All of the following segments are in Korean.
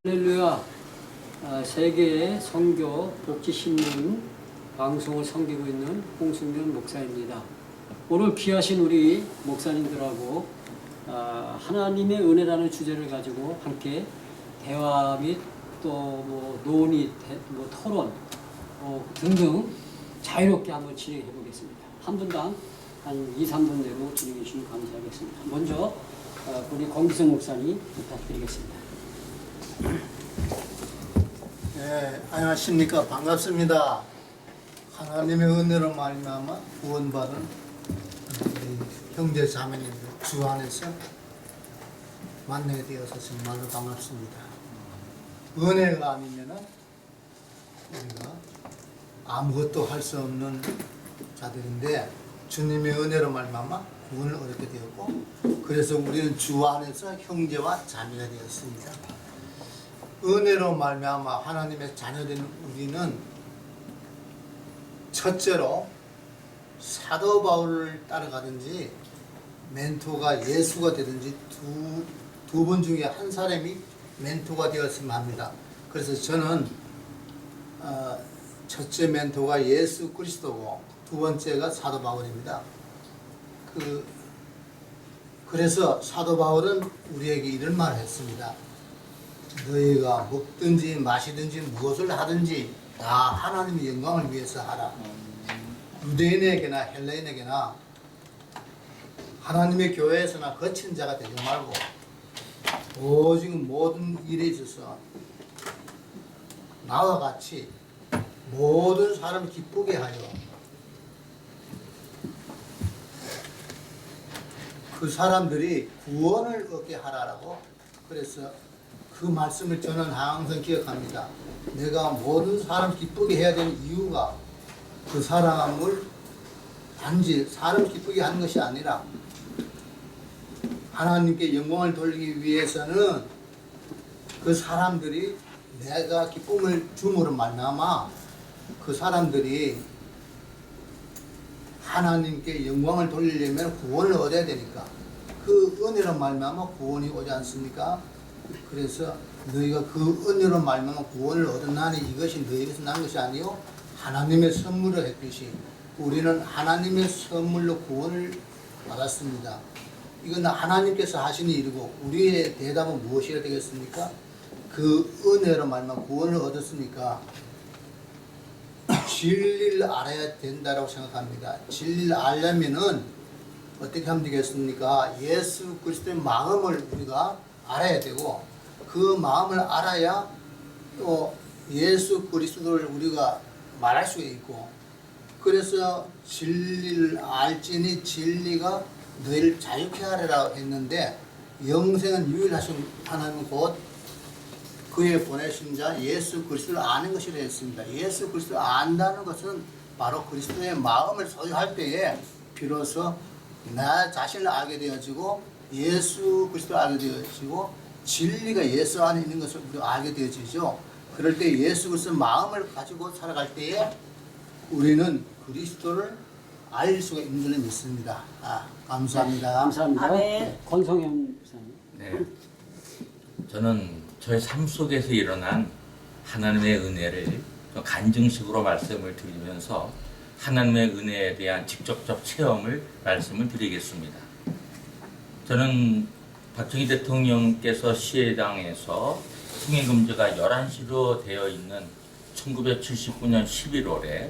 할렐루야. 세계의 선교 복지신문 방송을 섬기고 있는 홍승면 목사입니다. 오늘 귀하신 우리 목사님들하고 하나님의 은혜라는 주제를 가지고 함께 대화 및 또 논의, 토론 등등 자유롭게 한번 진행해 보겠습니다. 한 분당 한 2, 3분 내로 진행해 주시면 감사하겠습니다. 먼저 우리 권기성 목사님 부탁드리겠습니다. 네, 안녕하십니까. 반갑습니다. 하나님의 은혜로 말미암아 구원받은 우리 형제 자매님들 주 안에서 만나게 되어서 정말로 반갑습니다. 은혜가 아니면은 우리가 아무것도 할 수 없는 자들인데 주님의 은혜로 말미암아 구원을 얻게 되었고, 그래서 우리는 주 안에서 형제와 자매가 되었습니다. 은혜로 말미암아 하나님의 자녀된 우리는 첫째로 사도 바울을 따라가든지 멘토가 예수가 되든지 두 분 중에 한 사람이 멘토가 되었으면 합니다. 그래서 저는 첫째 멘토가 예수 그리스도고 두 번째가 사도 바울입니다. 그래서 사도 바울은 우리에게 이런 말을 했습니다. 너희가 먹든지 마시든지 무엇을 하든지 다 하나님의 영광을 위해서 하라. 유대인에게나 헬라인에게나 하나님의 교회에서나 거친 자가 되지 말고 오직 모든 일에 있어서 나와 같이 모든 사람을 기쁘게 하여 그 사람들이 구원을 얻게 하라라고. 그래서 그 말씀을 저는 항상 기억합니다. 내가 모든 사람 기쁘게 해야 되는 이유가 그 사람을 단지 사람 기쁘게 하는 것이 아니라 하나님께 영광을 돌리기 위해서는 그 사람들이 내가 기쁨을 줌으로 말미암아 그 사람들이 하나님께 영광을 돌리려면 구원을 얻어야 되니까 그 은혜로 말미암아 구원이 오지 않습니까? 그래서 너희가 그 은혜로 말미암아 구원을 얻었나니 이것이 너희에게서 난 것이 아니요 하나님의 선물을 했듯이 우리는 하나님의 선물로 구원을 받았습니다. 이건 하나님께서 하신 일이고 우리의 대답은 무엇이어야 되겠습니까? 그 은혜로 말미암아 구원을 얻었으니까 진리를 알아야 된다고 생각합니다. 진리를 알려면은 어떻게 하면 되겠습니까? 예수 그리스도의 마음을 우리가 알아야 되고 그 마음을 알아야 또 예수 그리스도를 우리가 말할 수 있고, 그래서 진리를 알지니 진리가 너희를 자유케 하리라 했는데 영생은 유일하신 하나님 곧 그의 보내신 자 예수 그리스도를 아는 것이라 했습니다. 예수 그리스도를 안다는 것은 바로 그리스도의 마음을 소유할 때에 비로소 나 자신을 알게 되어지고 예수 그리스도를 알게 되어지고 진리가 예수 안에 있는 것을 우리가 알게 되어지죠. 그럴 때 예수 그리스도의 마음을 가지고 살아갈 때에 우리는 그리스도를 알 수가 있는 줄 믿습니다. 감사합니다. 감사합니다. 아멘. 권성현 목사님. 네, 저는 저의 삶 속에서 일어난 하나님의 은혜를 좀 간증식으로 말씀을 드리면서 하나님의 은혜에 대한 직접적 체험을 말씀을 드리겠습니다. 저는 박정희 대통령께서 시해당에서 승인금지가 11시로 되어 있는 1979년 11월에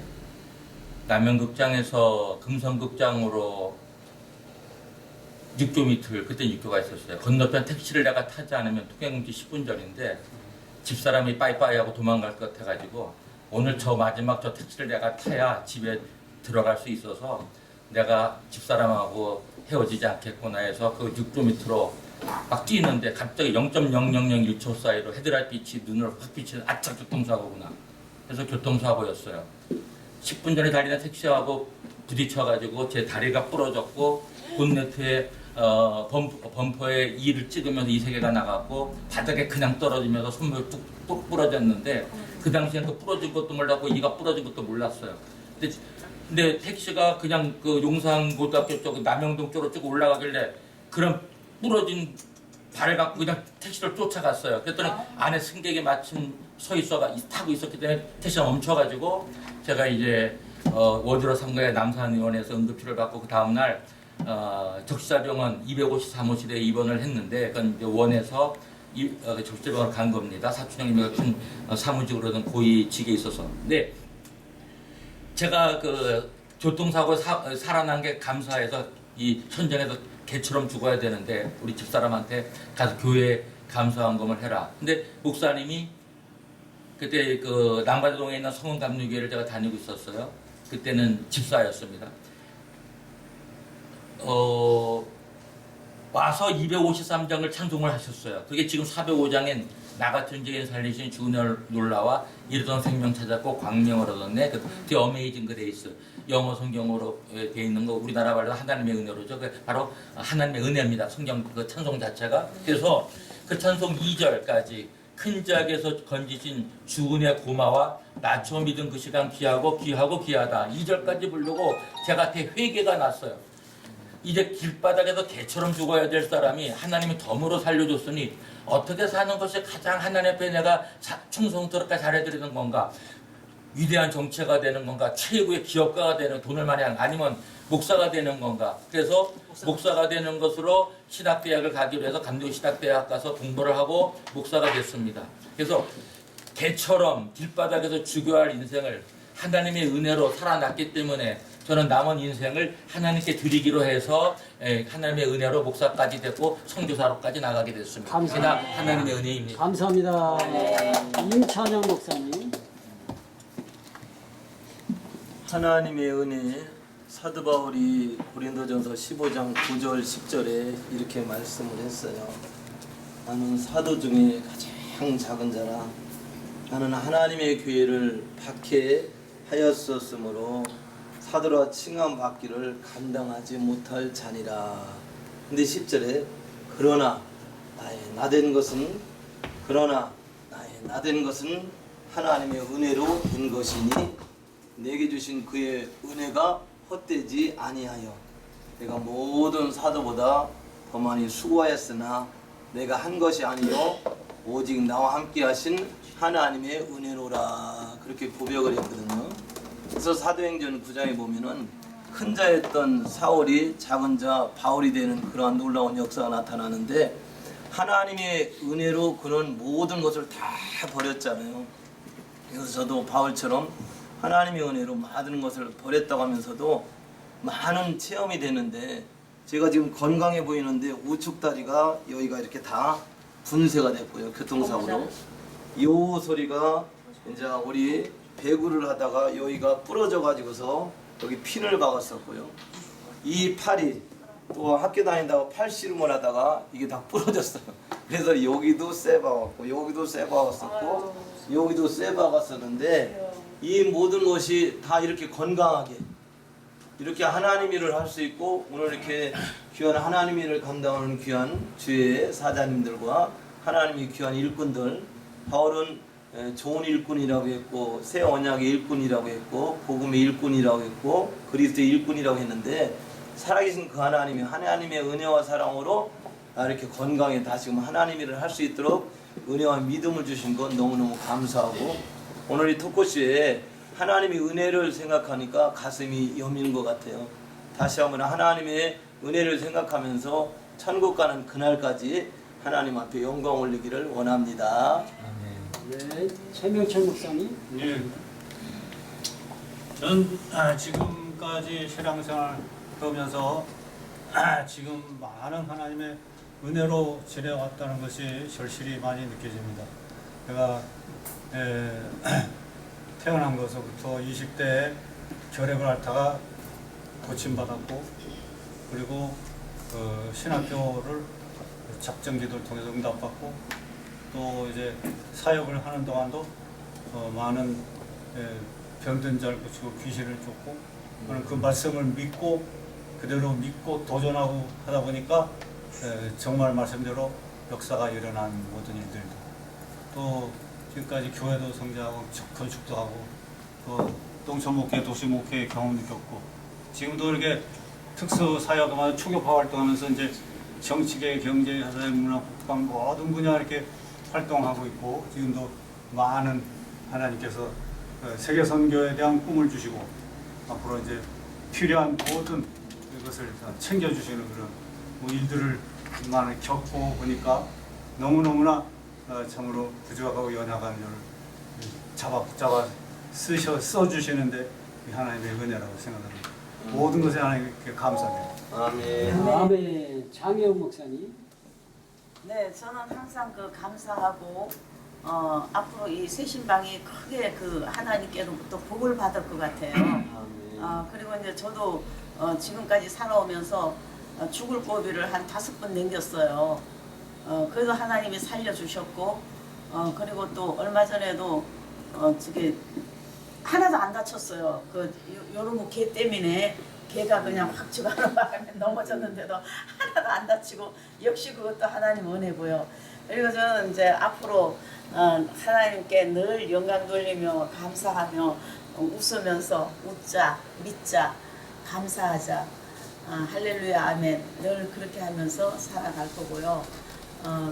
남양극장에서 금성극장으로 육교 밑을, 그때 육교가 있었어요. 건너편 택시를 내가 타지 않으면 통행금지 10분 전인데 집사람이 빠이빠이 하고 도망갈 것 같아가지고 오늘 저 마지막 저 택시를 내가 타야 집에 들어갈 수 있어서 내가 집사람하고 헤어지지 않겠구나 해서 그 육교 밑으로 막 뛰는데 갑자기 0.0001초 사이로 헤드라이트 빛이 눈을 확 비치는 아차 교통사고구나. 그래서 교통사고였어요. 10분 전에 달리는 택시하고 부딪혀가지고 제 다리가 부러졌고 본네트에 범퍼에 이를 찍으면서 이세계가 나갔고 바닥에 그냥 떨어지면서 손목이 뚝뚝 부러졌는데 그 당시에는 또 부러진 것도 몰랐고 이가 부러진 것도 몰랐어요. 근데 택시가 그냥 그 용산고등학교 쪽 남영동 쪽으로 쭉 올라가길래 그런 부러진 발을 갖고 그냥 택시를 쫓아갔어요. 그랬더니 안에 승객이 마침 타고 있었기 때문에 택시가 멈춰가지고 제가 이제 워드로 상가의 남산의원에서 응급치료를 받고 그 다음날 적시자병원 253호실에 입원을 했는데 그건 이제 원에서 적시자병원을 간 겁니다. 사촌형님이 큰 사무직으로는 고위직에 있어서. 근데 제가 그 교통사고에 살아난 게 감사해서 이 현장에서 개처럼 죽어야 되는데 우리 집사람한테 가서 교회에 감사한금을 해라. 근데 목사님이 그때 그 남가동에 있는 성은감리교회를 제가 다니고 있었어요. 그때는 집사였습니다. 와서 253장을 찬송을 하셨어요. 그게 지금 405장인 나 같은 죄인 살리신 주 놀라와 이르던 생명 찾았고 광명을 얻었네. 그 어메이징 그레이스 영어 성경으로 돼 있는 거 우리나라 말로 하나님의 은혜로죠. 그 바로 하나님의 은혜입니다. 성경 그 찬송 자체가. 그래서 그 찬송 2절까지 큰 작에서 건지신 주 은혜 고마와 나 처음 믿은 그 시간 귀하고 귀하다 2절까지 부르고 제한테 회개가 났어요. 이제 길바닥에서 개처럼 죽어야 될 사람이 하나님이 덤으로 살려줬으니 어떻게 사는 것이 가장 하나님 앞에 내가 충성스럽게 잘해드리는 건가? 위대한 정체가 되는 건가? 최고의 기업가가 되는 돈을 많이 하는 아니면 목사가 되는 건가? 그래서 목사가 되는 것으로 신학대학을 가기로 해서 감독신학대학 가서 공부를 하고 목사가 됐습니다. 그래서 개처럼 길바닥에서 죽여야 할 인생을 하나님의 은혜로 살아났기 때문에 저는 남은 인생을 하나님께 드리기로 해서 하나님의 은혜로 목사까지 됐고 선교사로까지 나가게 됐습니다. 감사합니다. 하나님의 은혜입니다. 감사합니다. 임찬영 목사님. 하나님의 은혜 사도 바울이 고린도전서 15장 9절 10절에 이렇게 말씀을 했어요. 나는 사도 중에 가장 작은 자라 나는 하나님의 교회를 박해하였었으므로 사도라 칭함 받기를 감당하지 못할 자니라. 근데 10절에 그러나 나의 나된 것은 하나님의 은혜로 된 것이니 내게 주신 그의 은혜가 헛되지 아니하여 내가 모든 사도보다 더 많이 수고하였으나 내가 한 것이 아니요 오직 나와 함께 하신 하나님의 은혜로라. 그렇게 고백을 했거든요. 그래서 사도행전 9장에 보면은 큰 자였던 사울이 작은 자 바울이 되는 그러한 놀라운 역사가 나타나는데 하나님의 은혜로 그는 모든 것을 다 버렸잖아요. 그래서 저도 바울처럼 하나님의 은혜로 많은 것을 버렸다고 하면서도 많은 체험이 되는데 제가 지금 건강해 보이는데 우측 다리가 여기가 이렇게 다 분쇄가 됐고요. 교통사고로. 요 소리가 이제 우리 배구를 하다가 여기가 부러져 가지고서 여기 핀을 박았었고요. 이 팔이 또 학교 다닌다고 팔 씨름을 하다가 이게 다 부러졌어요. 그래서 여기도 쇠 박았고 여기도 쇠 박았었고 여기도 쇠 박았었는데 이 모든 것이 다 이렇게 건강하게 이렇게 하나님 일을 할 수 있고 오늘 이렇게 귀한 하나님 일을 감당하는 귀한 주의 사자님들과 하나님의 귀한 일꾼들 바울은 좋은 일꾼이라고 했고 새 언약의 일꾼이라고 했고 복음의 일꾼이라고 했고 그리스도의 일꾼이라고 했는데 살아계신 그 하나님의 은혜와 사랑으로 이렇게 건강에 다시금 하나님 일을 할 수 있도록 은혜와 믿음을 주신 건 너무너무 감사하고 오늘 이 토크쇼에 하나님의 은혜를 생각하니까 가슴이 여미는 것 같아요. 다시 한번 하나님의 은혜를 생각하면서 천국 가는 그날까지 하나님 앞에 영광 올리기를 원합니다. 네, 최명철 목사님. 예. 저는 지금까지 신앙생활 하면서 지금 많은 하나님의 은혜로 지내왔다는 것이 절실히 많이 느껴집니다. 제가 태어난 것부터 20대에 결핵을 앓다가 고침받았고 그리고 신학교를 작정기도를 통해서 응답받고 또 이제 사역을 하는 동안도 많은 병든 자를 고치고 귀신을 쫓고 저는 그 말씀을 믿고 그대로 믿고 도전하고 하다 보니까 정말 말씀대로 역사가 일어난 모든 일들도 또 지금까지 교회도 성장하고 건축도 하고 또 농촌목회, 도시목회의 경험도 겪고 지금도 이렇게 특수사역마다 초교파 활동하면서 이제 정치계, 경제, 사회, 문화, 국방 모든 분야 이렇게 활동하고 있고 지금도 많은 하나님께서 세계 선교에 대한 꿈을 주시고 앞으로 이제 필요한 모든 것을 챙겨주시는 그런 뭐 일들을 많이 겪고 보니까 너무너무나 참으로 부족하고 연약한 일을 잡아 써주시는데 하나님의 은혜라고 생각합니다. 모든 것에 하나님께 감사드립니다. 아멘. 아멘. 장혜영 목사님. 네, 저는 항상 감사하고 앞으로 이 새신방이 크게 하나님께로부터 복을 받을 것 같아요. 그리고 이제 저도 지금까지 살아오면서 죽을 고비를 한 5번 넘겼어요. 그래도 하나님이 살려주셨고 그리고 또 얼마 전에도 저게 하나도 안 다쳤어요. 요런 개 때문에 개가 그냥 확 죽어가는 바람에 넘어졌는데도 하나도 안 다치고 역시 그것도 하나님 은혜고요. 그리고 저는 이제 앞으로 하나님께 늘 영광 돌리며 감사하며 웃으면서 웃자, 믿자, 감사하자, 할렐루야, 아멘 늘 그렇게 하면서 살아갈 거고요.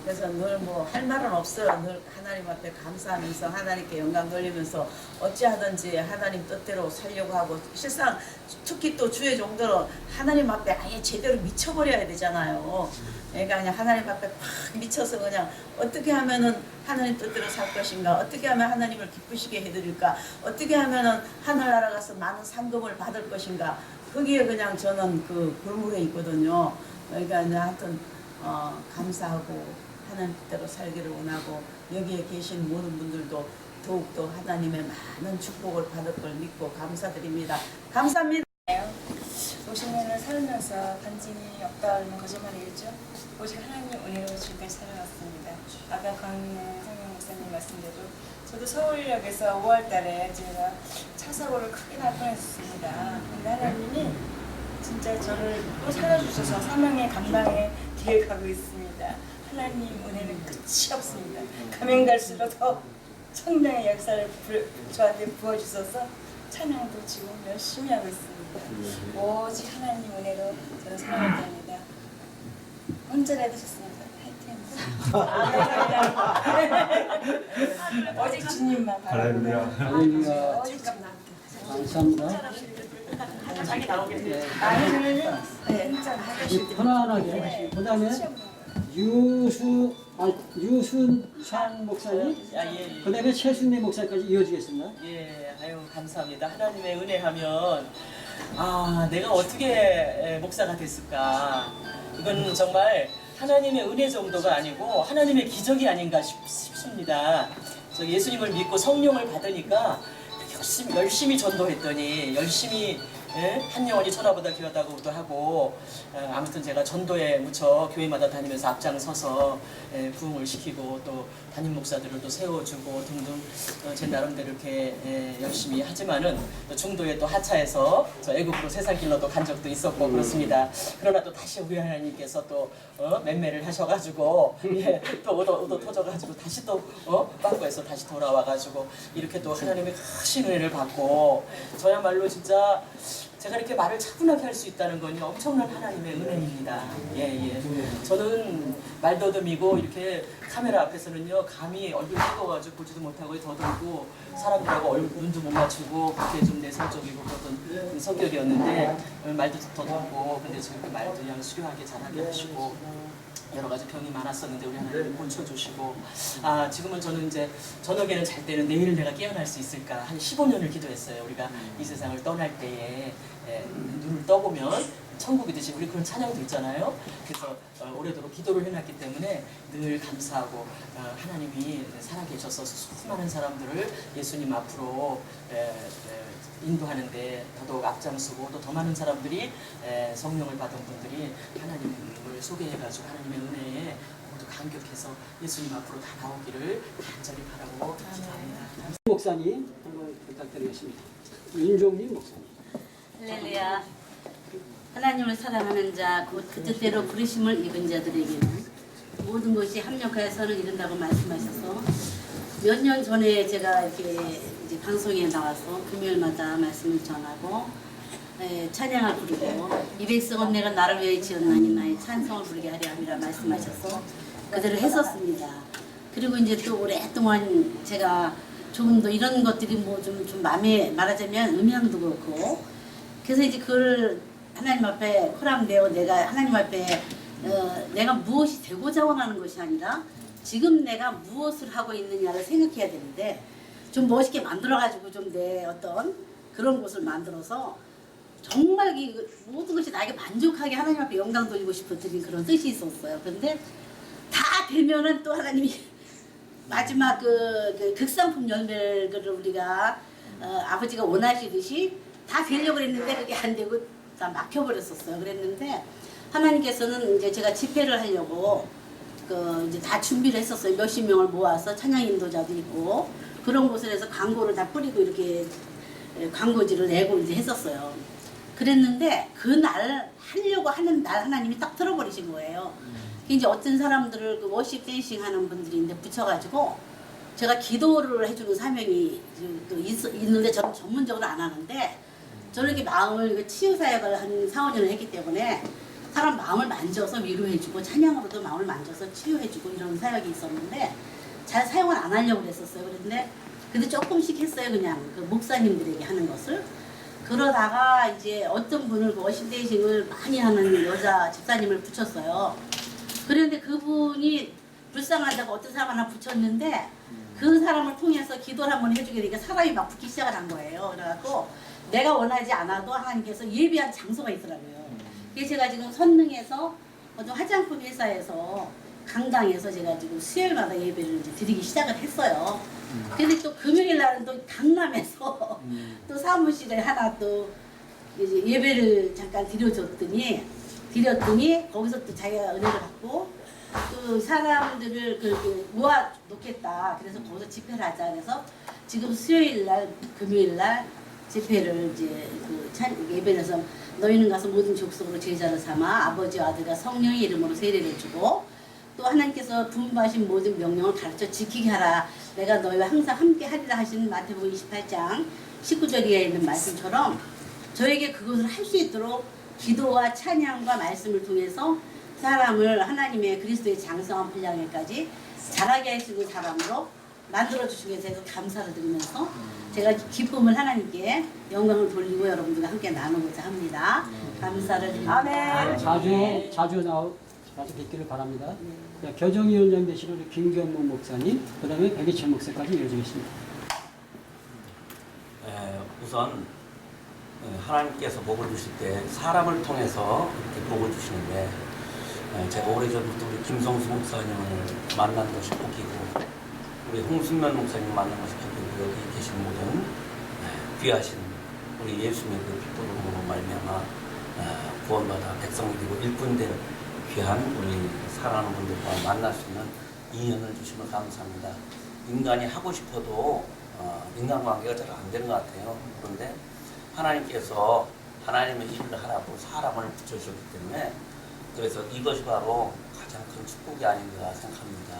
그래서 늘 뭐 할 말은 없어요. 늘 하나님 앞에 감사하면서 하나님께 영광 돌리면서 어찌하든지 하나님 뜻대로 살려고 하고 실상 특히 또 주의 종들은 하나님 앞에 아예 제대로 미쳐버려야 되잖아요. 그러니까 그냥 하나님 앞에 팍 미쳐서 그냥 어떻게 하면은 하나님 뜻대로 살 것인가, 어떻게 하면 하나님을 기쁘시게 해드릴까, 어떻게 하면은 하늘나라 가서 많은 상금을 받을 것인가, 거기에 그냥 저는 골목에 있거든요. 그러니까 이제 하여튼 감사하고 하나님 뜻대로 살기를 원하고 여기에 계신 모든 분들도 더욱더 하나님의 많은 축복을 받을 걸 믿고 감사드립니다. 감사합니다. 50년을 살면서 간증이 없다는 거짓말이겠죠. 오직 하나님 은혜로 지금까지 살아왔습니다. 아까 강민의 성령 목사님 말씀대로 저도 서울역에서 5월달에 제가 차 사고를 크게 날 뻔했습니다. 근데 하나님이 진짜 저를 또 살려주셔서 사명의 감당의 길을 가고 있습니다. 하나님 은혜는 끝이 없습니다. 가면 갈수록 더 성령의 역사를 저한테 부어주셔서 찬양도 지금 열심히 하고 있습니다. 오직 하나님 은혜로 저는 살아갑니다. 혼자라도 좋습니다. 파이팅! 오직 주님만 바라보며 할렐루야. 오직 감사합니다. 자기 나오겠네요. 나는 혼자 편안하게. 그 다음에 유순찬 목사님. 그 다음에 최순미 목사까지 이어지겠습니다. 예, 아유 감사합니다. 하나님의 은혜하면 내가 어떻게 목사가 됐을까? 이건 정말 하나님의 은혜 정도가 아니고 하나님의 기적이 아닌가 싶습니다. 저 예수님을 믿고 성령을 받으니까 열심히 전도했더니 열심히 한 영혼이 천하보다 귀하다고도 하고 아무튼 제가 전도에 무척 교회마다 다니면서 앞장서서 부흥을 시키고 또 담임 목사들을 또 세워주고 등등 제 나름대로 이렇게 열심히 하지만은 중도에 또 하차해서 저 애국으로 세상 길러도 간 적도 있었고 그렇습니다. 그러나 또 다시 우리 하나님께서 또 맴매를 하셔가지고 또 오도 터져가지고 다시 또 빵꾸에서 다시 돌아와가지고 이렇게 또 하나님의 크신 은혜를 받고 저야말로 진짜 제가 이렇게 말을 차분하게 할 수 있다는 건 엄청난 하나님의 은혜입니다. 예. 저는 말더듬이고 이렇게 카메라 앞에서는요 감히 얼굴 뜨거워가지고 보지도 못하고 더듬고 사람들하고 눈도 못 맞추고 그렇게 좀 내성적이고 그런 성격이었는데 말도 더듬고 근데 저렇게 말도 그냥 수려하게 잘하게 하시고 여러 가지 병이 많았었는데 우리 하나님 고쳐주시고 지금은 저는 이제 저녁에는 잘 때는 내일 내가 깨어날 수 있을까 한 15년을 기도했어요. 우리가 이 세상을 떠날 때에 눈을 떠보면 천국이듯이 우리 그런 찬양도 있잖아요. 그래서 오래도록 기도를 해놨기 때문에 늘 감사하고 하나님이 살아계셔서 수많은 사람들을 예수님 앞으로 인도하는데 더더욱 앞장서고 또 더 많은 사람들이 성령을 받은 분들이 하나님을 소개해가지고 하나님의 은혜에 모두 감격해서 예수님 앞으로 다 나오기를 간절히 바라고 기도합니다. 목사님 한번 부탁드리겠습니다. 윤종민 목사님. 할렐루야. 하나님을 사랑하는 자, 곧 그 뜻대로 부르심을 입은 자들에게는 모든 것이 합력하여 선을 이룬다고 말씀하셔서 몇 년 전에 제가 이렇게 이제 방송에 나와서 금요일마다 말씀을 전하고 찬양을 부르고 이 백성은 내가 나를 위해 지었나니 나의 찬송을 부르게 하려 함이라 말씀하셔서 그대로 했었습니다. 그리고 이제 또 오랫동안 제가 조금 더 이런 것들이 뭐 좀 마음에 말하자면 음향도 그렇고 그래서 이제 그걸 하나님 앞에 허락되어 내가 하나님 앞에 내가 무엇이 되고자 원하는 것이 아니라 지금 내가 무엇을 하고 있느냐를 생각해야 되는데 좀 멋있게 만들어가지고 좀 내 어떤 그런 곳을 만들어서 정말 이 모든 것이 나에게 만족하게 하나님 앞에 영광 돌리고 싶었던 그런 뜻이 있었어요. 그런데 다 되면은 또 하나님이 마지막 그 극상품 열매를 우리가 아버지가 원하시듯이 다 되려고 그랬는데 그게 안 되고 다 막혀버렸었어요. 그랬는데 하나님께서는 이제 제가 집회를 하려고 이제 다 준비를 했었어요. 몇십 명을 모아서 찬양 인도자도 있고 그런 곳을 해서 광고를 다 뿌리고 이렇게 광고지를 내고 이제 했었어요. 그랬는데 그날 하려고 하는 날 하나님이 딱 틀어버리신 거예요. 이제 어떤 사람들을 그 워십 댄싱 하는 분들이 이제 붙여가지고 제가 기도를 해주는 사명이 또 있는데 저는 전문적으로 안 하는데 저는 이렇게 마음을 치유 사역을 한 4, 5년을 했기 때문에 사람 마음을 만져서 위로해주고 찬양으로도 마음을 만져서 치유해주고 이런 사역이 있었는데 잘 사용을 안 하려고 그랬었어요. 근데 조금씩 했어요. 그냥 그 목사님들에게 하는 것을. 그러다가 이제 어떤 분을 그 워십 댄싱을 많이 하는 여자 집사님을 붙였어요. 그런데 그분이 불쌍하다고 어떤 사람 하나 붙였는데 그 사람을 통해서 기도를 한번 해주게 되니까 사람이 막 붙기 시작을 한 거예요. 그래갖고 내가 원하지 않아도 하나님께서 예비한 장소가 있더라고요. 그래서 제가 지금 선릉에서 어떤 화장품 회사에서 강당에서 제가 지금 수요일마다 예배를 이제 드리기 시작을 했어요. 근데 또 금요일 날은 또 강남에서 또 사무실에 하나 또 이제 예배를 잠깐 드렸더니 거기서 또 자기가 은혜를 받고 또 사람들을 그렇게 모아 놓겠다. 그래서 거기서 집회를 하자. 그래서 지금 수요일 날, 금요일 날 집회를 이제 예배를 해서 너희는 가서 모든 족속으로 제자를 삼아 아버지와 아들과 성령의 이름으로 세례를 주고 또 하나님께서 분부하신 모든 명령을 가르쳐 지키게 하라. 내가 너희와 항상 함께 하리라 하시는 마태복음 28장 19절에 있는 말씀처럼 저에게 그것을 할 수 있도록 기도와 찬양과 말씀을 통해서 사람을 하나님의 그리스도의 장성한 분량에까지 자라게 할 수 있는 사람으로 만들어주신 것에 대해서 감사를 드리면서 제가 기쁨을 하나님께 영광을 돌리고 여러분들과 함께 나누고자 합니다. 감사를 드립니다. 아멘. 자주 뵙기를 바랍니다. 교정위원장 되시는 우리 김경문 목사님, 그 다음에 백이천 목사까지 이어지겠습니다. 우선 하나님께서 복을 주실 때 사람을 통해서 이렇게 복을 주시는데 제가 오래전부터 우리 김성수 목사님을 만난 것이 복이고 우리 홍순면 목사님 만난 것이 복이고 여기 계신 모든 귀하신 우리 예수님의 그 빛보름으로 말미암아 구원받아 백성이 되고 일꾼된 귀한 우리 사랑하는 분들과 만날 수 있는 인연을 주시면 감사합니다. 인간이 하고 싶어도 인간관계가 잘 안 되는 것 같아요. 그런데 하나님께서 하나님의 일을 하라고 사람을 붙여주셨기 때문에 그래서 이것이 바로 가장 큰 축복이 아닌가 생각합니다.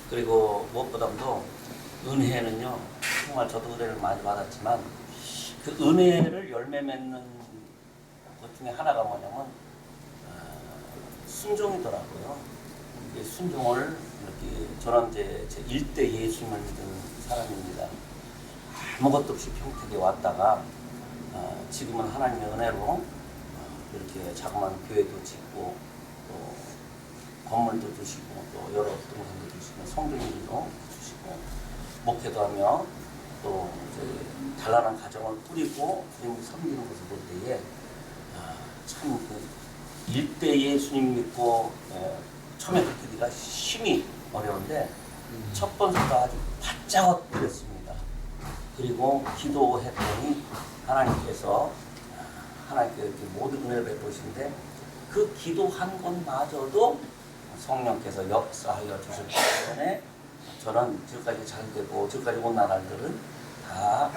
그리고 무엇보다도 은혜는요, 정말 저도 은혜를 많이 받았지만 그 은혜를 열매 맺는 것 중에 하나가 뭐냐면 순종이더라고요. 순종을 이렇게 저는 이제 제 1대 예수님을 믿은 사람입니다. 아무것도 없이 평택에 왔다가 지금은 하나님의 은혜로 이렇게 자그마한 교회도 짓고 또 건물도 주시고 또 여러 동산도 주시고 성도님도 주시고 목회도 하며 또 이제 단란한 가정을 꾸리고 주님을 섬기는 것을 볼 때에 참 그 일대 예수님 믿고 처음에 그렇게가 심히 어려운데 첫 번째가 아주 바짝 엎드렸습니다. 그리고 기도했더니 하나님께서 이렇게 모든 은혜를 베푸시는데 그 기도한 것마저도 성령께서 역사하여 주셨기 때문에 저는 지금까지 잘 되고 지금까지 온 나날들은 다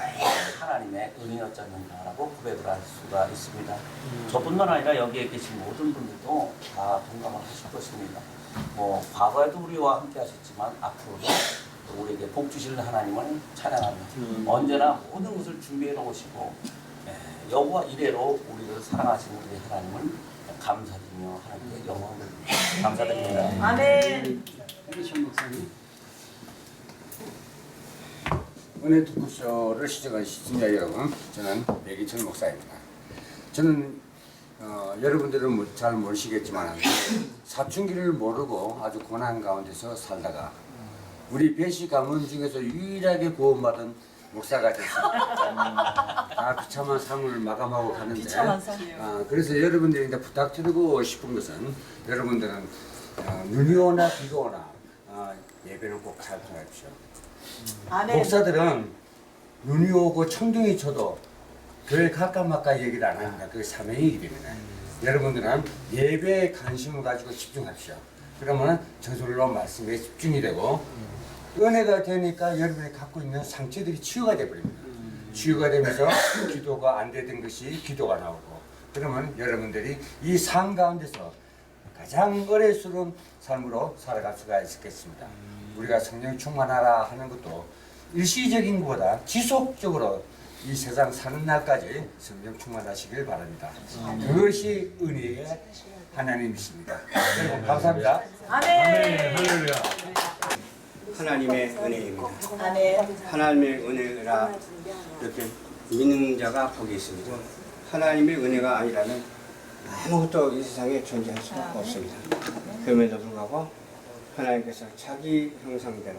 하나님의 은혜였잖는가라고 고백을 할 수가 있습니다. 저뿐만 아니라 여기에 계신 모든 분들도 다 동감을 하실 것입니다. 뭐 과거에도 우리와 함께 하셨지만 앞으로도 우리에게 복 주실 하나님을 찬양하며 언제나 모든 것을 준비해 놓으시고 여호와 이래로 우리를 사랑하시는 우리 하나님을 감사드리며 하나님께 영광을 감사드립니다. 아멘. 백이천 목사님. 은혜 토크쇼를 시작한 시청자 여러분, 저는 백이천 목사입니다. 저는 여러분들은 잘 모르시겠지만 사춘기를 모르고 아주 고난 가운데서 살다가 우리 배시 가문 중에서 유일하게 구원받은 목사가 됐습니다. 다 비참한 삶을 마감하고 가는데 그래서 여러분들이 부탁드리고 싶은 것은 여러분들은 눈이 오나 비가 오나 예배는 꼭 잘 통하십시오. 아멘. 목사들은 눈이 오고 천둥이 쳐도 별 가까마까 얘기를 안 합니다. 그게 사명이기 때문에 여러분들은 예배에 관심을 가지고 집중합시오. 그러면 저절로 말씀에 집중이 되고 은혜가 되니까 여러분이 갖고 있는 상처들이 치유가 되어버립니다. 치유가 되면서 기도가 안 되던 것이 기도가 나오고 그러면 여러분들이 이 삶 가운데서 가장 어려스러운 삶으로 살아갈 수가 있겠습니다. 우리가 성령 충만하라 하는 것도 일시적인 것보다 지속적으로 이 세상 사는 날까지 성령 충만하시길 바랍니다. 그것이 은혜의 하나님이십니다. 여러분 감사합니다. 아멘. 하나님의 은혜입니다. 아멘. 하나님의 은혜라 이렇게 믿는 자가 복이 있습니다. 하나님의 은혜가 아니라면 아무것도 이 세상에 존재할 수가 없습니다. 그럼에도 불구하고 하나님께서 자기 형상대로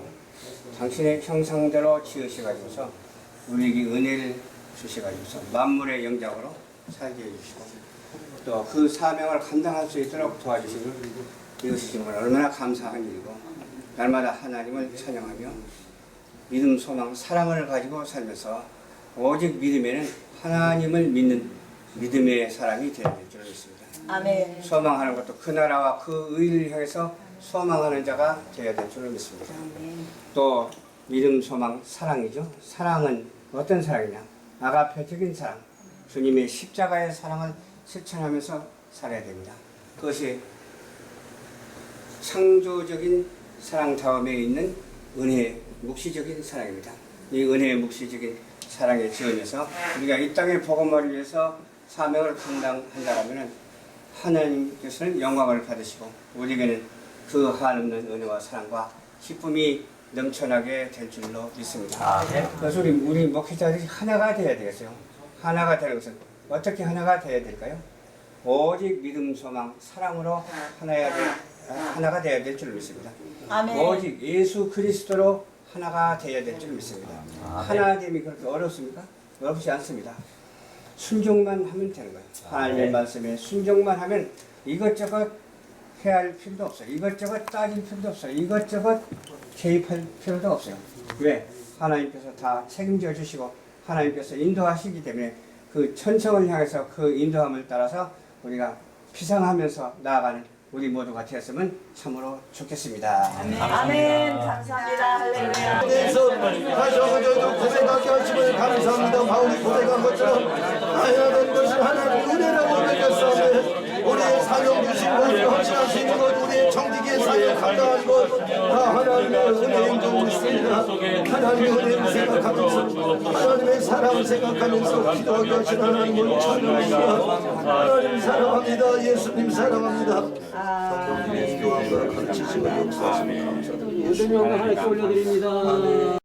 당신의 형상대로 지으셔가지고서 우리에게 은혜를 주셔가지고서 만물의 영장으로 살게 해주시고 또 그 사명을 감당할 수 있도록 도와주시는 이것이 정말 얼마나 감사한 일이고 날마다 하나님을 찬양하며 믿음, 소망, 사랑을 가지고 살면서 오직 믿음에는 하나님을 믿는 믿음의 사람이 되어야 될 줄 믿습니다. 아멘. 소망하는 것도 그 나라와 그 의를 향해서 소망하는 자가 되어야 될 줄 믿습니다. 또 믿음, 소망, 사랑이죠. 사랑은 어떤 사랑이냐? 아가페적인 사랑, 주님의 십자가의 사랑을 실천하면서 살아야 됩니다. 그것이 창조적인 사랑 다음에 있는 은혜, 묵시적인 사랑입니다. 이 은혜의 묵시적인 사랑에 지으면서 우리가 이 땅의 복음을 위해서 사명을 감당한다면 하나님께서는 영광을 받으시고 우리에게는 그 한없는 은혜와 사랑과 기쁨이 넘쳐나게 될 줄로 믿습니다. 그래서 우리 목회자들이 하나가 되어야 되겠어요. 하나가 되는 것은 어떻게 하나가 되어야 될까요? 오직 믿음, 소망, 사랑으로 하나가 되어야 될 줄 믿습니다. 아멘. 오직 예수 그리스도로 하나가 되어야 될 줄 믿습니다. 하나됨이 그렇게 어렵습니까? 어렵지 않습니다. 순종만 하면 되는 거예요. 하나님의 말씀에 순종만 하면 이것저것 해야 할 필요도 없어요. 이것저것 따질 필요도 없어요. 이것저것 개입할 필요도 없어요. 왜? 하나님께서 다 책임져 주시고 하나님께서 인도하시기 때문에 그 천성을 향해서 그 인도함을 따라서 우리가 피상하면서 나아가는 우리 모두가 되었으면 참으로 좋겠습니다. 아멘. 아멘. 감사합니다. 할렐루야. 그래서 다시 한번 저희도 고백하게 하심을 감사합니다. 바울이 고백한 것처럼 하여야 된 것이 하나님의 은혜라고 느꼈사오니 우리의 사명 주신 것, 헌신하신 것, 우리의 정직의 사명 감당한 것 다 하나님의 은혜인 줄 믿습니다. 하나님의 은혜를 생각하면서 하나님의 사랑을 생각하면서 기도하게 하신 하나님을 찬양합니다. 하나님 사랑합니다. 예수님 사랑합니다. 성령님의 기도함과 가르치심을 역사하시며 감사합니다. 모든 영광 하나님께 올려드립니다.